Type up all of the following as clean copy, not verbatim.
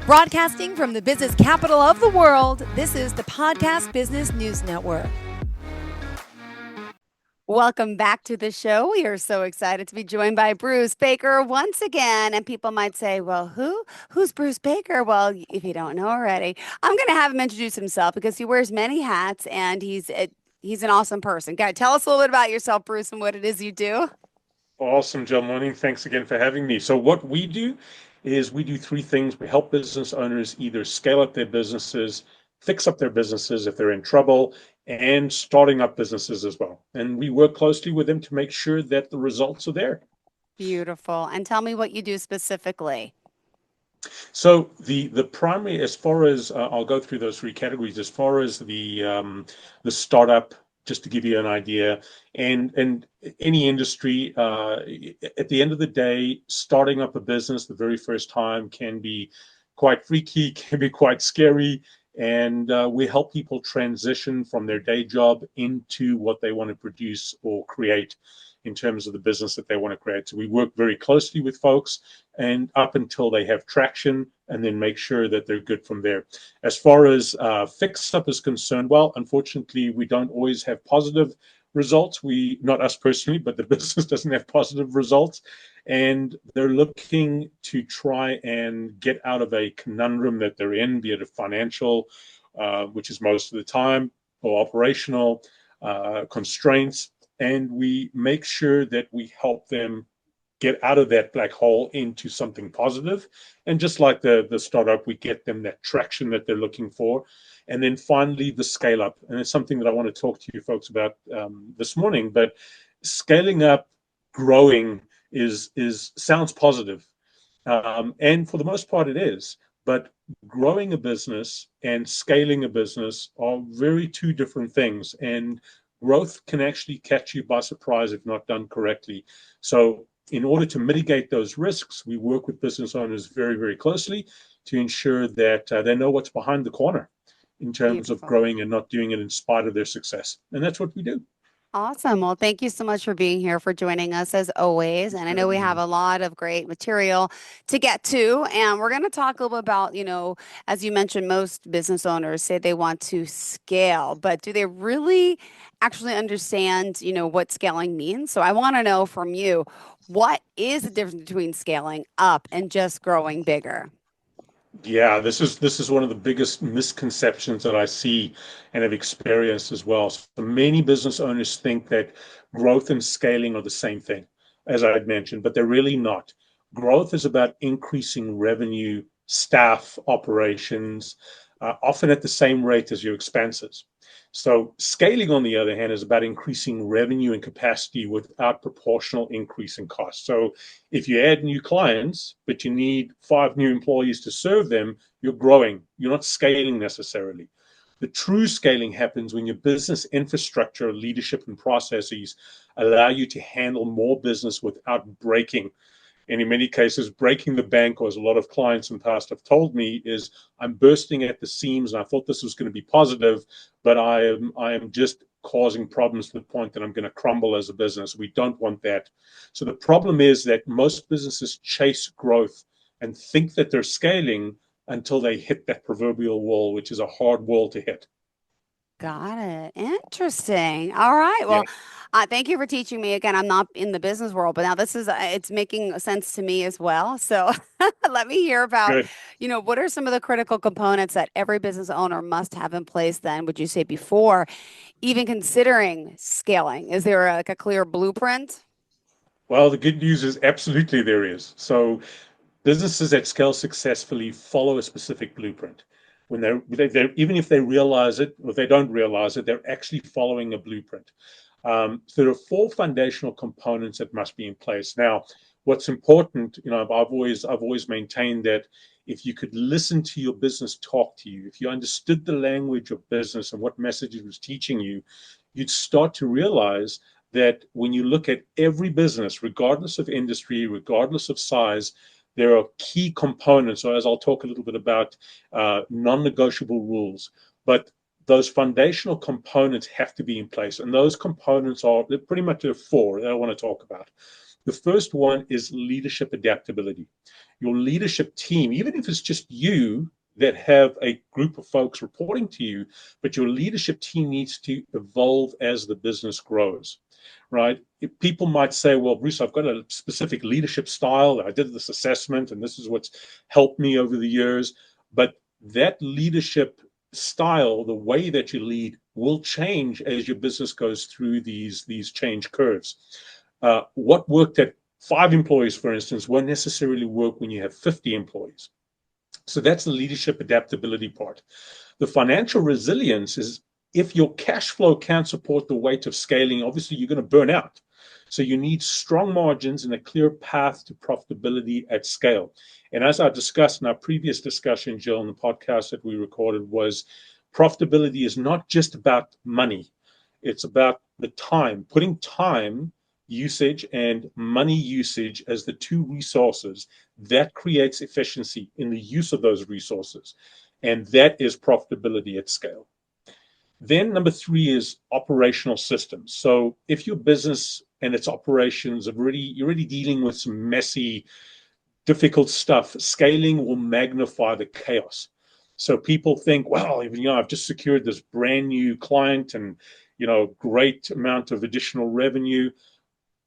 Broadcasting from the business capital of the world, this is the Podcast Business News Network. Welcome back to the show. We are so excited to be joined by Bruce Baker once again. And people might say, well, who's Bruce Baker? Well, if you don't know already, I'm going to have him introduce himself because he wears many hats and he's an awesome person. Guy, tell us a little bit about yourself, Bruce, and what it is you do. Awesome, Jill. Morning. Thanks again for having me. So what we do is we do three things. We help business owners either scale up their businesses, fix up their businesses if they're in trouble, and starting up businesses as well. And we work closely with them to make sure that the results are there. Beautiful. And tell me what you do specifically. So the primary, as far as I'll go through those three categories, as far as the startup, just to give you an idea, and any industry, at the end of the day, starting up a business the very first time can be quite freaky, can be quite scary, and we help people transition from their day job into what they want to produce or create in terms of the business that they want to create. So we work very closely with folks and up until they have traction, and then make sure that they're good from there. As far as fix up is concerned, well, unfortunately, we don't always have positive results. Not us personally, but the business doesn't have positive results. And they're looking to try and get out of a conundrum that they're in, be it a financial, which is most of the time, or operational constraints. And we make sure that we help them get out of that black hole into something positive. And just like the startup, we get them that traction that they're looking for. And then finally, the scale up. And it's something that I want to talk to you folks about this morning. But scaling up, growing sounds positive. And for the most part, it is. But growing a business and scaling a business are very two different things. And growth can actually catch you by surprise if not done correctly. So in order to mitigate those risks, we work with business owners very, very closely to ensure that they know what's behind the corner in terms of growing and not doing it in spite of their success. And that's what we do. Awesome. Well, thank you so much for being here, for joining us as always. And I know we have a lot of great material to get to. And we're going to talk a little bit about, as you mentioned, most business owners say they want to scale, but do they really actually understand, what scaling means? So I want to know from you, what is the difference between scaling up and just growing bigger? Yeah, this is one of the biggest misconceptions that I see and have experienced as well. So many business owners think that growth and scaling are the same thing, as I had mentioned, but they're really not. Growth is about increasing revenue, staff, operations, often at the same rate as your expenses. So scaling, on the other hand, is about increasing revenue and capacity without proportional increase in cost. So if you add new clients, but you need 5 new employees to serve them, you're growing. You're not scaling necessarily. The true scaling happens when your business infrastructure, leadership, and processes allow you to handle more business without breaking. And in many cases, breaking the bank, or as a lot of clients in the past have told me, is I'm bursting at the seams and I thought this was going to be positive, but I am just causing problems to the point that I'm going to crumble as a business. We don't want that. So the problem is that most businesses chase growth and think that they're scaling until they hit that proverbial wall, which is a hard wall to hit. Got it. Interesting. All right. Yeah, Well, thank you for teaching me again. I'm not in the business world, but now this is it's making sense to me as well. So let me hear about, good. what are some of the critical components that every business owner must have in place then, would you say, before even considering scaling? Is there like a clear blueprint? Well, the good news is absolutely there is. So businesses that scale successfully follow a specific blueprint. When they're even if they realize it or if they don't realize it, they're actually following a blueprint. So there are 4 foundational components that must be in place. Now, what's important, I've always maintained that if you could listen to your business talk to you, if you understood the language of business and what message it was teaching you, you'd start to realize that when you look at every business, regardless of industry, regardless of size, there are key components, or as I'll talk a little bit about, non-negotiable rules. But those foundational components have to be in place. And those components are pretty much there are four that I want to talk about. The first one is leadership adaptability. Your leadership team, even if it's just you that have a group of folks reporting to you, but your leadership team needs to evolve as the business grows, right? People might say, well, Bruce, I've got a specific leadership style. I did this assessment, and this is what's helped me over the years. But that leadership style, the way that you lead, will change as your business goes through these change curves. What worked at 5 employees, for instance, won't necessarily work when you have 50 employees. So that's the leadership adaptability part. The financial resilience is if your cash flow can't support the weight of scaling, obviously you're going to burn out. So you need strong margins and a clear path to profitability at scale. And as I discussed in our previous discussion, Jill, in the podcast that we recorded, was profitability is not just about money. It's about the time, putting time usage and money usage as the two resources that creates efficiency in the use of those resources. And that is profitability at scale. Then number 3 is operational systems. So if your business and its operations you're already dealing with some messy, difficult stuff, scaling will magnify the chaos. So people think, well, I've just secured this brand new client and, great amount of additional revenue.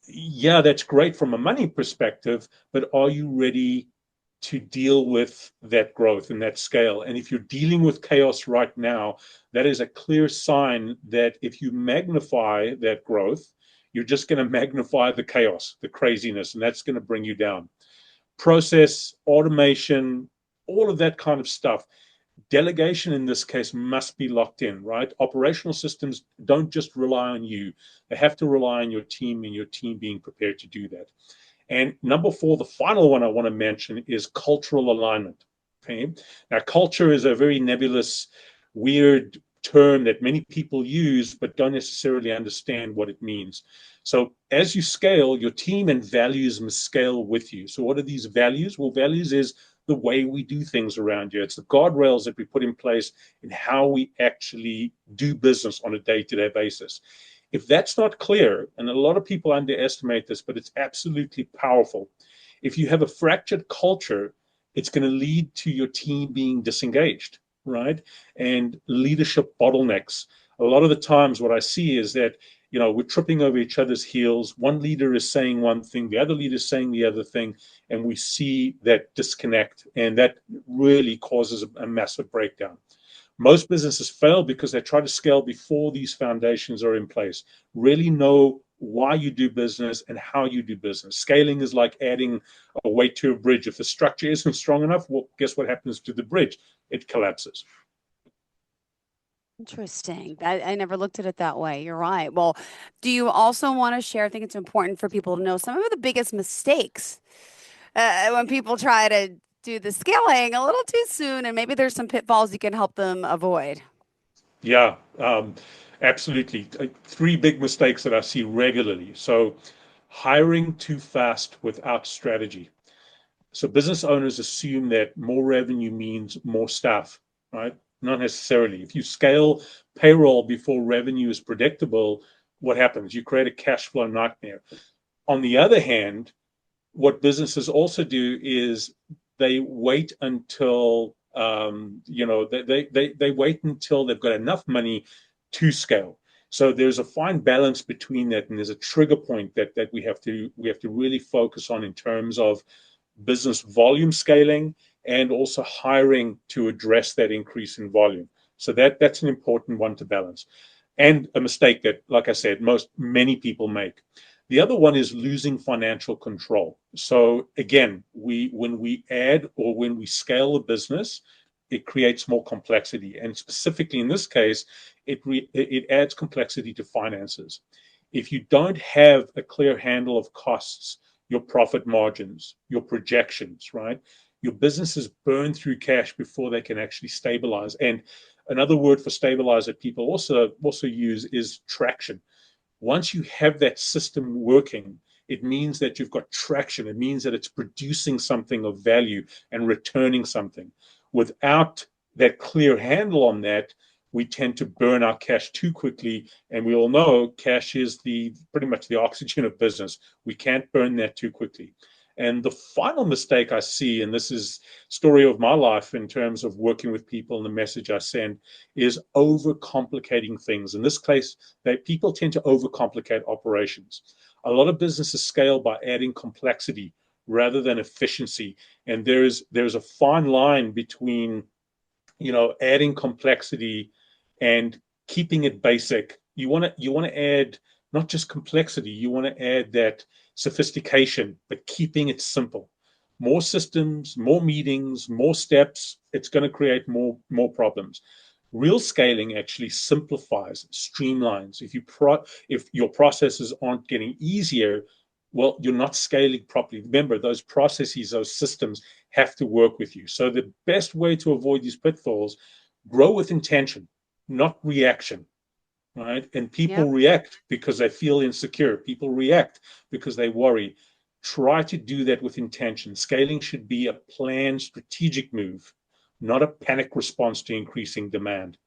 Yeah, that's great from a money perspective, but are you ready to deal with that growth and that scale? And if you're dealing with chaos right now, that is a clear sign that if you magnify that growth, you're just going to magnify the chaos, the craziness, and that's going to bring you down. Process, automation, all of that kind of stuff. Delegation in this case must be locked in, right? Operational systems don't just rely on you. They have to rely on your team and your team being prepared to do that. And number 4, the final one I want to mention is cultural alignment. Okay. Now, culture is a very nebulous, weird term that many people use, but don't necessarily understand what it means. So as you scale, your team and values must scale with you. So what are these values? Well, values is the way we do things around here. It's the guardrails that we put in place in how we actually do business on a day-to-day basis. If that's not clear, and a lot of people underestimate this, but it's absolutely powerful. If you have a fractured culture, it's going to lead to your team being disengaged, right? And leadership bottlenecks. A lot of the times what I see is that, we're tripping over each other's heels. One leader is saying one thing, the other leader is saying the other thing, and we see that disconnect, and that really causes a massive breakdown. Most businesses fail because they try to scale before these foundations are in place. Really know why you do business and how you do business. Scaling is like adding a weight to a bridge. If the structure isn't strong enough, well, guess what happens to the bridge? It collapses. Interesting. I never looked at it that way. You're right. Well, do you also want to share? I think it's important for people to know some of the biggest mistakes when people try to do the scaling a little too soon, and maybe there's some pitfalls you can help them avoid. Yeah, absolutely. 3 big mistakes that I see regularly. So hiring too fast without strategy. So business owners assume that more revenue means more staff, right? Not necessarily. If you scale payroll before revenue is predictable, what happens? You create a cash flow nightmare. On the other hand, what businesses also do is they wait until they wait until they've got enough money to scale. So there's a fine balance between that, and there's a trigger point that we have to really focus on in terms of business volume scaling and also hiring to address that increase in volume. So that's an important one to balance, and a mistake that, like I said, many people make. The other one is losing financial control. So again, when we add or when we scale a business, it creates more complexity, and specifically in this case, it adds complexity to finances. If you don't have a clear handle of costs, your profit margins, your projections, right? Your businesses burn through cash before they can actually stabilize. And another word for stabilize that people also use is traction. Once you have that system working, it means that you've got traction. It means that it's producing something of value and returning something. Without that clear handle on that, we tend to burn our cash too quickly. And we all know cash is the pretty much the oxygen of business. We can't burn that too quickly. And the final mistake I see, and this is story of my life in terms of working with people and the message I send, is overcomplicating things. In this case, people tend to overcomplicate operations. A lot of businesses scale by adding complexity rather than efficiency. And there's a fine line between, adding complexity and keeping it basic. You want to add not just complexity, you want to add that sophistication, but keeping it simple. More systems, more meetings, more steps, it's going to create more problems. Real scaling actually simplifies, streamlines. If your processes aren't getting easier, well, you're not scaling properly. Remember, those processes, those systems have to work with you. So the best way to avoid these pitfalls, grow with intention, not reaction, right? And people Yep. react because they feel insecure. People react because they worry. Try to do that with intention. Scaling should be a planned, strategic move, not a panic response to increasing demand.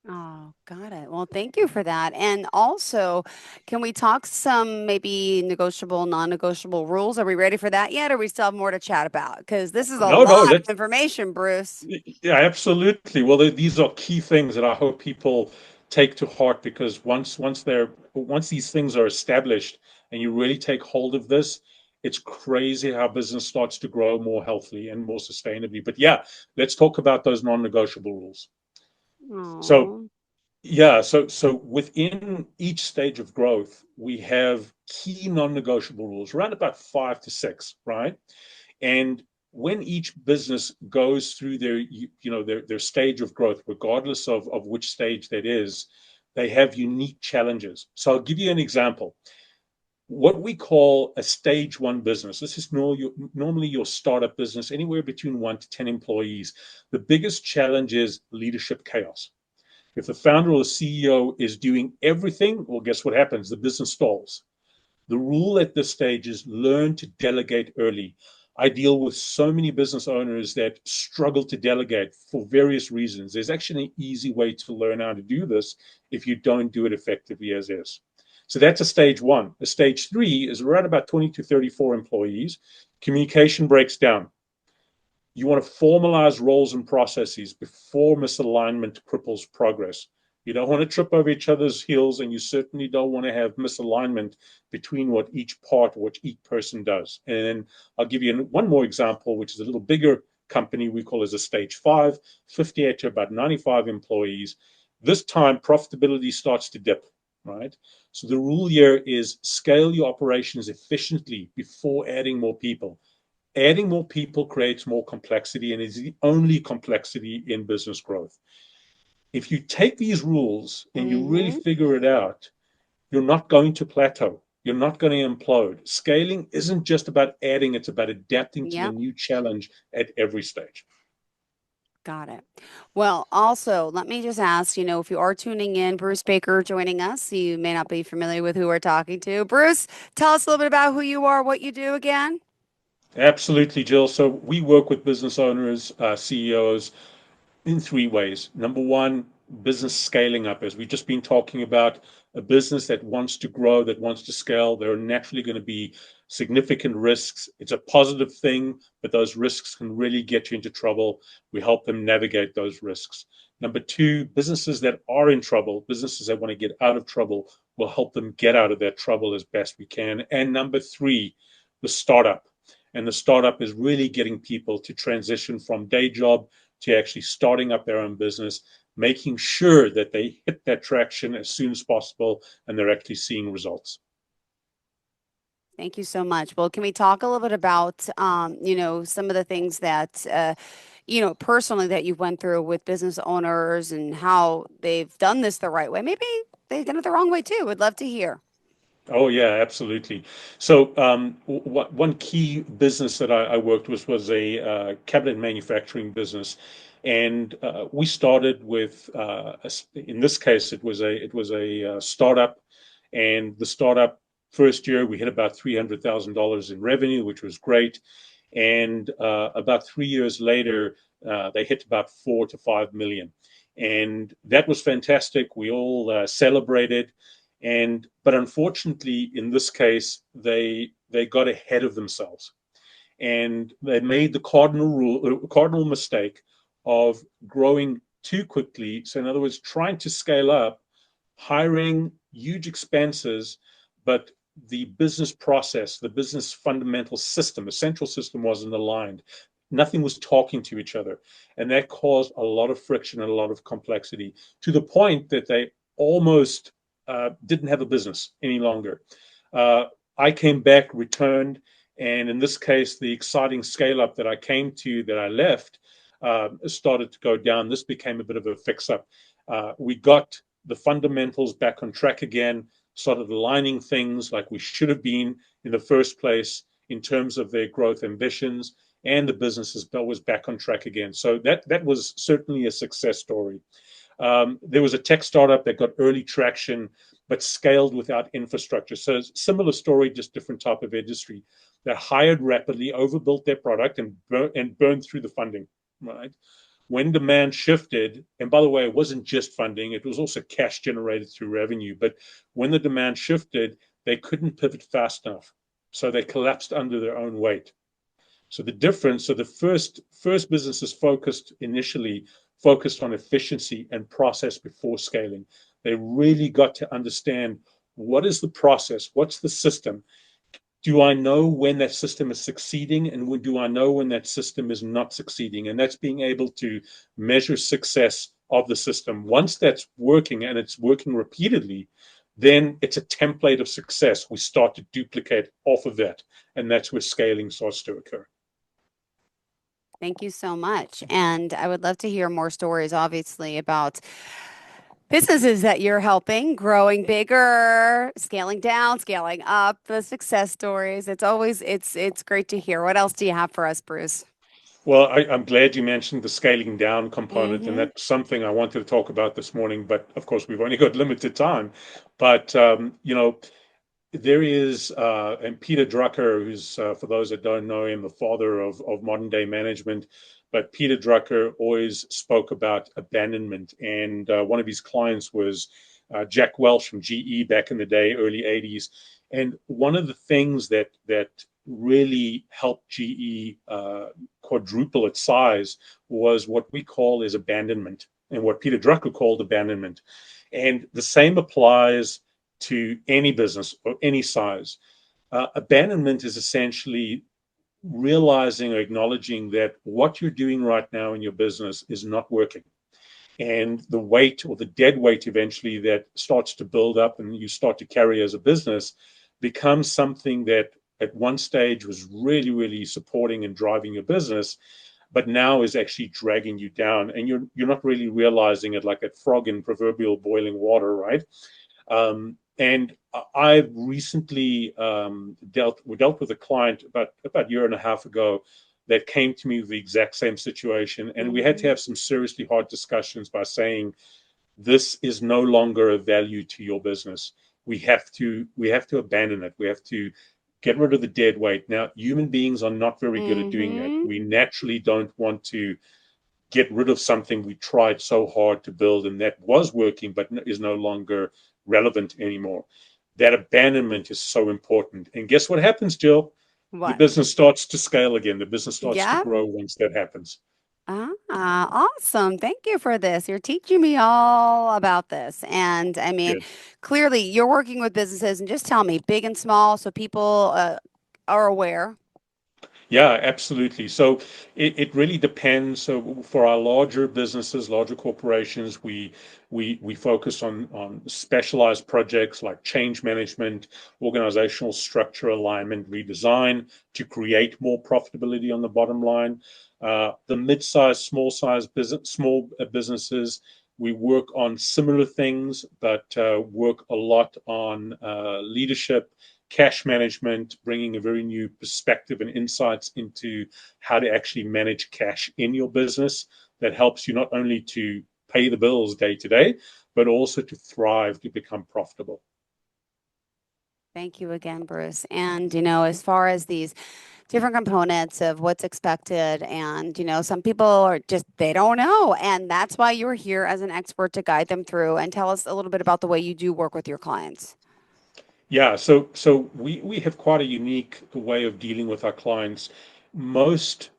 Oh, got it. Well, thank you for that. And also, can we talk some maybe negotiable, non-negotiable rules? Are we ready for that yet? Or we still have more to chat about? Because this is a No, no, lot of let's information, Bruce. Yeah, absolutely. Well, these are key things that I hope people take to heart, because once these things are established and you really take hold of this, it's crazy how business starts to grow more healthily and more sustainably. But yeah, let's talk about those non-negotiable rules. So Oh, yeah, so within each stage of growth, we have key non-negotiable rules, around about 5 to 6, right? And when each business goes through their stage of growth, regardless of which stage that is, they have unique challenges. So I'll give you an example. What we call a stage one business. This is normally your startup business, anywhere between 1 to 10 employees. The biggest challenge is leadership chaos. If the founder or the CEO is doing everything, well, guess what happens? The business stalls. The rule at this stage is learn to delegate early. I deal with so many business owners that struggle to delegate for various reasons. There's actually an easy way to learn how to do this if you don't do it effectively as is. So that's a stage one. A stage three is around about 20 to 34 employees. Communication breaks down. You want to formalize roles and processes before misalignment cripples progress. You don't want to trip over each other's heels, and you certainly don't want to have misalignment between what each part, what each person does. And I'll give you one more example, which is a little bigger company we call as a stage 5, 58 to about 95 employees. This time, profitability starts to dip, right? So the rule here is scale your operations efficiently before adding more people. Adding more people creates more complexity and is the only complexity in business growth. If you take these rules and you really mm-hmm. figure it out, you're not going to plateau. You're not going to implode. Scaling isn't just about adding, it's about adapting to the Yep. new challenge at every stage. Got it. Well, also, let me just ask, if you are tuning in, Bruce Baker joining us, you may not be familiar with who we're talking to. Bruce, tell us a little bit about who you are, what you do again. Absolutely, Jill. So we work with business owners, CEOs, in 3 ways. Number one, business scaling up. As we've just been talking about, a business that wants to grow, that wants to scale, there are naturally going to be significant risks. It's a positive thing, but those risks can really get you into trouble. We help them navigate those risks. Number two, businesses that are in trouble, businesses that want to get out of trouble, will help them get out of that trouble as best we can. And number three, the startup. And the startup is really getting people to transition from day job to actually starting up their own business, making sure that they hit that traction as soon as possible and they're actually seeing results. Thank you so much. Well, can we talk a little bit about, some of the things that, personally that you went through with business owners and how they've done this the right way? Maybe they've done it the wrong way too. Would love to hear. Oh yeah, absolutely. So one key business that I worked with was a cabinet manufacturing business, and we started with in this case it was a startup, and the startup first year we hit about $300,000 in revenue, which was great, and about 3 years later they hit about 4 to 5 million. And that was fantastic. We all celebrated. But unfortunately, in this case, they got ahead of themselves, and they made the cardinal mistake of growing too quickly. So, in other words, trying to scale up, hiring huge expenses, but the business process, the business fundamental system, the central system wasn't aligned. Nothing was talking to each other. And that caused a lot of friction and a lot of complexity, to the point that they almost didn't have a business any longer. Uh, I came back, returned, and in this case, the exciting scale up that I came to, that I left, started to go down. This became a bit of a fix up. We got the fundamentals back on track again, started aligning things like we should have been in the first place in terms of their growth ambitions, and the business was back on track again. So that was certainly a success story. There was a tech startup that got early traction, but scaled without infrastructure. So similar story, just different type of industry. They hired rapidly, overbuilt their product, and burned through the funding. Right. When demand shifted, and by the way, it wasn't just funding, it was also cash generated through revenue. But when the demand shifted, they couldn't pivot fast enough. So they collapsed under their own weight. So the difference, so the first businesses focused on efficiency and process before scaling. They really got to understand, what is the process? What's the system? Do I know when that system is succeeding, and do I know when that system is not succeeding? And that's being able to measure success of the system. Once that's working, and it's working repeatedly, then it's a template of success. We start to duplicate off of that, and that's where scaling starts to occur. Thank you so much. And I would love to hear more stories, obviously, about businesses that you're helping, growing bigger, scaling down, scaling up, the success stories. It's great to hear. What else do you have for us, Bruce? Well, I'm glad you mentioned the scaling down component, and Mm-hmm. that's something I wanted to talk about this morning. But of course, we've only got limited time. But there is, and Peter Drucker, who's, for those that don't know him, the father of modern day management. But Peter Drucker always spoke about abandonment. And one of his clients was Jack Welch from GE back in the day, early 80s. And one of the things that really helped GE quadruple its size was what we call is abandonment, and what Peter Drucker called abandonment. And the same applies to any business or any size. Abandonment is essentially realizing or acknowledging that what you're doing right now in your business is not working. And the weight, or the dead weight eventually, that starts to build up and you start to carry as a business, becomes something that at one stage was really, really supporting and driving your business, but now is actually dragging you down. And you're not really realizing it, like a frog in proverbial boiling water, right? And I've recently dealt with a client about a year and a half ago that came to me with the exact same situation, and we had to Mm-hmm. have some seriously hard discussions by saying, this is no longer a value to your business. We have to abandon it. We have to get rid of the dead weight. Now, human beings are not very good at doing that. Mm-hmm. We naturally don't want to get rid of something we tried so hard to build and that was working but is no longer relevant anymore. That abandonment is so important. And guess what happens, Jill? The What? business starts to scale again. The business starts to Yeah. grow once that happens. Awesome. Thank you for this. You're teaching me all about this. And I mean, Good. clearly you're working with businesses, and just tell me, big and small, so people are aware. Yeah, absolutely. So it really depends. So for our larger businesses, larger corporations, we focus on specialized projects like change management, organizational structure alignment, redesign to create more profitability on the bottom line. The mid-sized, small businesses, we work on similar things, but work a lot on leadership, cash management, bringing a very new perspective and insights into how to actually manage cash in your business. That helps you not only to pay the bills day to day, but also to thrive, to become profitable. Thank you again, Bruce. And, as far as these different components of what's expected. And, some people are just, they don't know. And that's why you're here as an expert to guide them through and tell us a little bit about the way you do work with your clients. Yeah, so we have quite a unique way of dealing with our clients. Most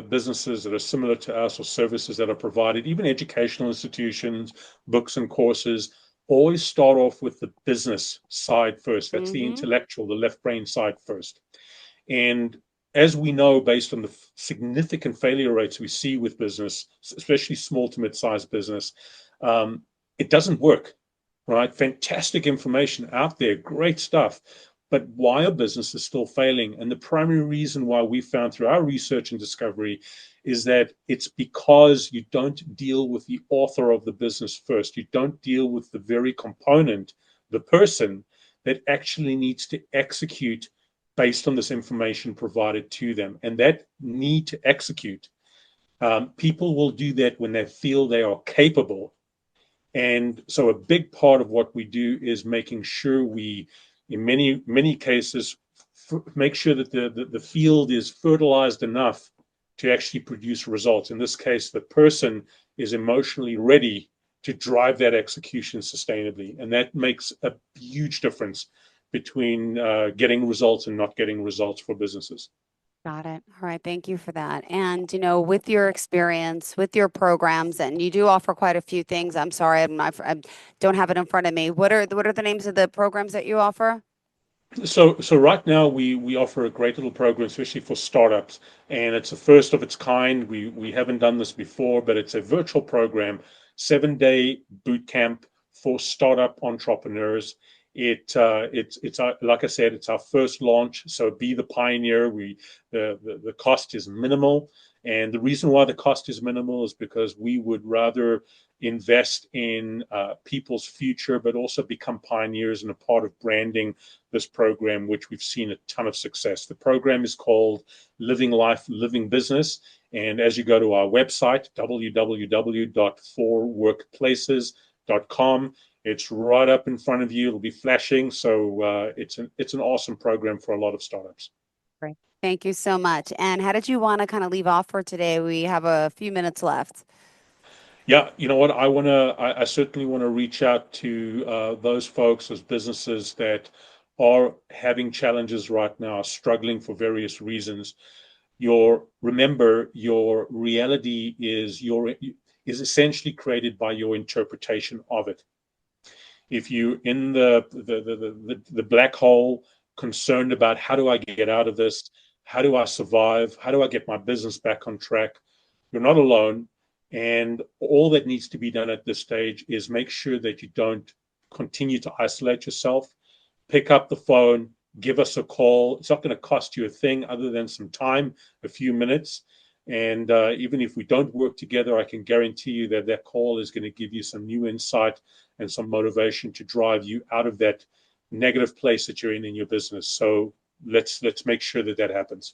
businesses that are similar to us or services that are provided, even educational institutions, books and courses, always start off with the business side first. That's the Mm-hmm. intellectual, the left brain side first. And as we know, based on the significant failure rates we see with business, especially small to mid-sized business, um, it doesn't work, right? Fantastic information out there, great stuff. But why are businesses still failing? And the primary reason why we found through our research and discovery is that it's because you don't deal with the author of the business first. You don't deal with the very component, the person that actually needs to execute based on this information provided to them. And that need to execute, people will do that when they feel they are capable. And so a big part of what we do is making sure we, in many cases, make sure that the field is fertilized enough to actually produce results. In this case, the person is emotionally ready to drive that execution sustainably. And that makes a huge difference between getting results and not getting results for businesses. Got it. All right. Thank you for that. And, with your experience, with your programs, and you do offer quite a few things. I'm sorry, I don't have it in front of me. What are the names of the programs that you offer? So right now we offer a great little program, especially for startups, and it's the first of its kind. We haven't done this before, but it's a virtual program, 7-day boot camp for startup entrepreneurs. It's like I said, it's our first launch, so be the pioneer. The cost is minimal, and the reason why the cost is minimal is because we would rather invest in people's future, but also become pioneers and a part of branding this program, which we've seen a ton of success. The program is called Living Life, Living Business. And as you go to our website, www.4workplaces.com, it's right up in front of you. It'll be flashing. So it's an awesome program for a lot of startups. Great. Thank you so much. And how did you want to kind of leave off for today? We have a few minutes left. Yeah, you know what? I certainly want to reach out to those folks, those businesses that are having challenges right now, struggling for various reasons. Remember, your reality is essentially created by your interpretation of it. If you in the black hole, concerned about how do I get out of this, how do I survive, how do I get my business back on track, you're not alone. And all that needs to be done at this stage is make sure that you don't continue to isolate yourself. Pick up the phone, give us a call. It's not going to cost you a thing other than some time, a few minutes. And even if we don't work together, I can guarantee you that that call is going to give you some new insight and some motivation to drive you out of that negative place that you're in your business. So let's make sure that that happens.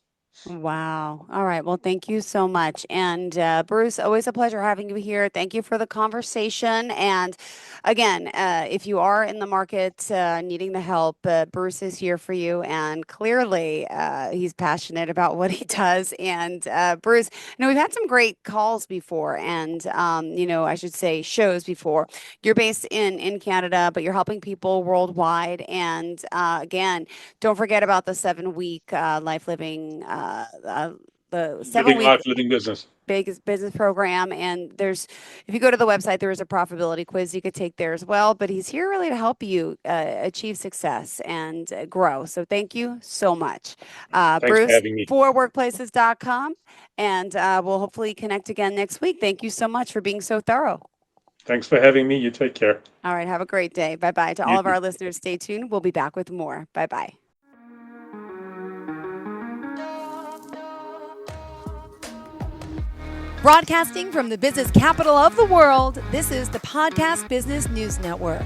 Wow. All right. Well, thank you so much. And Bruce, always a pleasure having you here. Thank you for the conversation. And again, if you are in the market needing the help, Bruce is here for you. And clearly, he's passionate about what he does. And Bruce, we've had some great calls before, and I should say shows before. You're based in Canada, but you're helping people worldwide. And again, don't forget about the 7 week life living, the seven Living week life, living business. big business program. And if you go to the website, there is a profitability quiz you could take there as well. But he's here really to help you achieve success and grow. So thank you so much, Thanks for Bruce. having me. forworkplaces.com. And we'll hopefully connect again next week. Thank you so much for being so thorough. Thanks for having me. You take care. All right. Have a great day. Bye bye. To all You of too. our listeners, stay tuned. We'll be back with more. Bye bye. Broadcasting from the business capital of the world, this is the Podcast Business News Network.